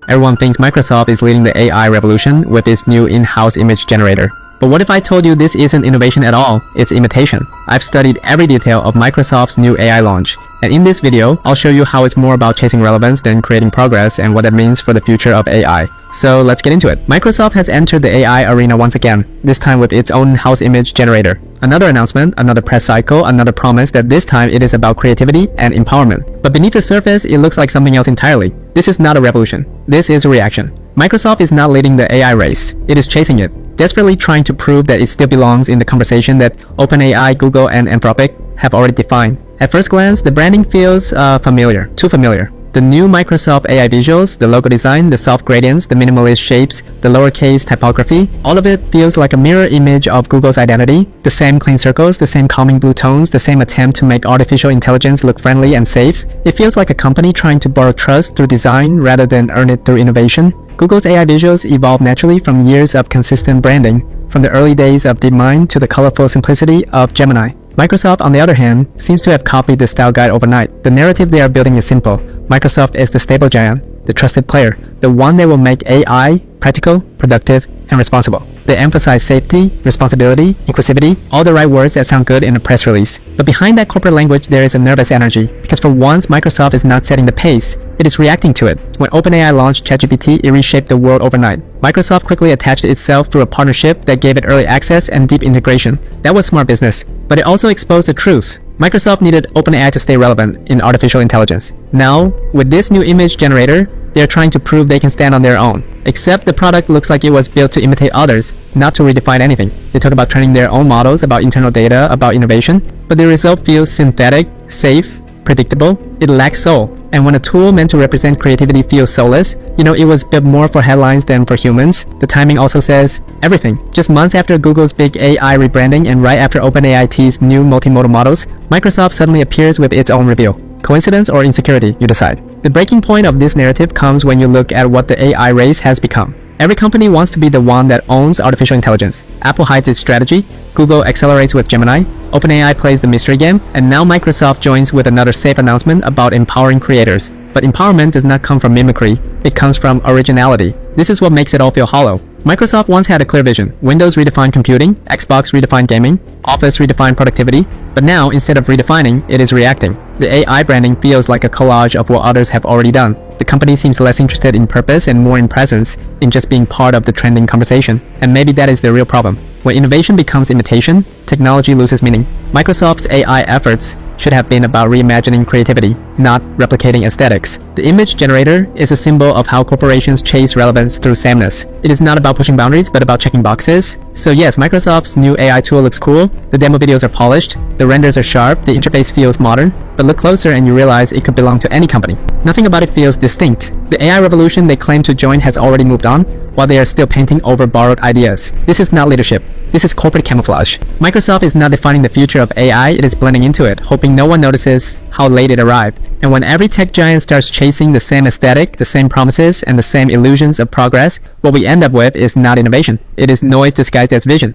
Everyone thinks Microsoft is leading the AI revolution with its new in-house image generator. But what if I told you this isn't innovation at all, it's imitation? I've studied every detail of Microsoft's new AI launch, and in this video, I'll show you how it's more about chasing relevance than creating progress and what that means for the future of AI. So let's get into it. Microsoft has entered the AI arena once again, this time with its own house image generator. Another announcement, another press cycle, another promise that this time it is about creativity and empowerment. But beneath the surface, it looks like something else entirely. This is not a revolution. This is a reaction. Microsoft is not leading the AI race. It is chasing it, desperately trying to prove that it still belongs in the conversation that OpenAI, Google, and Anthropic have already defined. At first glance, the branding feels familiar, too familiar. The new Microsoft AI visuals, the logo design, the soft gradients, the minimalist shapes, the lowercase typography, all of it feels like a mirror image of Google's identity. The same clean circles, the same calming blue tones, the same attempt to make artificial intelligence look friendly and safe. It feels like a company trying to borrow trust through design rather than earn it through innovation. Google's AI visuals evolved naturally from years of consistent branding, from the early days of DeepMind to the colorful simplicity of Gemini. Microsoft, on the other hand, seems to have copied the style guide overnight. The narrative they are building is simple. Microsoft is the stable giant, the trusted player, the one that will make AI practical, productive, and responsible. They emphasize safety, responsibility, inclusivity, all the right words that sound good in a press release. But behind that corporate language, there is a nervous energy, because for once, Microsoft is not setting the pace. It is reacting to it. When OpenAI launched ChatGPT, it reshaped the world overnight. Microsoft quickly attached itself through a partnership that gave it early access and deep integration. That was smart business, but it also exposed the truth. Microsoft needed OpenAI to stay relevant in artificial intelligence. Now, with this new image generator, they're trying to prove they can stand on their own. Except the product looks like it was built to imitate others, not to redefine anything. They talk about training their own models, about internal data, about innovation, but the result feels synthetic, safe, predictable. It lacks soul. And when a tool meant to represent creativity feels soulless, it was built more for headlines than for humans. The timing also says everything. Just months after Google's big AI rebranding and right after OpenAI teased new multimodal models, Microsoft suddenly appears with its own reveal. Coincidence or insecurity, you decide. The breaking point of this narrative comes when you look at what the AI race has become. Every company wants to be the one that owns artificial intelligence. Apple hides its strategy, Google accelerates with Gemini, OpenAI plays the mystery game, and now Microsoft joins with another safe announcement about empowering creators. But empowerment does not come from mimicry, it comes from originality. This is what makes it all feel hollow. Microsoft once had a clear vision. Windows redefined computing, Xbox redefined gaming, Office redefined productivity, but now instead of redefining, it is reacting. The AI branding feels like a collage of what others have already done. The company seems less interested in purpose and more in presence, in just being part of the trending conversation. And maybe that is the real problem. When innovation becomes imitation, technology loses meaning. Microsoft's AI efforts should have been about reimagining creativity, not replicating aesthetics. The image generator is a symbol of how corporations chase relevance through sameness. It is not about pushing boundaries, but about checking boxes. So yes, Microsoft's new AI tool looks cool, the demo videos are polished, the renders are sharp, the interface feels modern, but look closer and you realize it could belong to any company. Nothing about it feels distinct. The AI revolution they claim to join has already moved on, while they are still painting over borrowed ideas. This is not leadership. This is corporate camouflage. Microsoft is not defining the future of AI, it is blending into it, hoping no one notices how late it arrived. And when every tech giant starts chasing the same aesthetic, the same promises, and the same illusions of progress, what we end up with is not innovation. It is noise disguised as vision.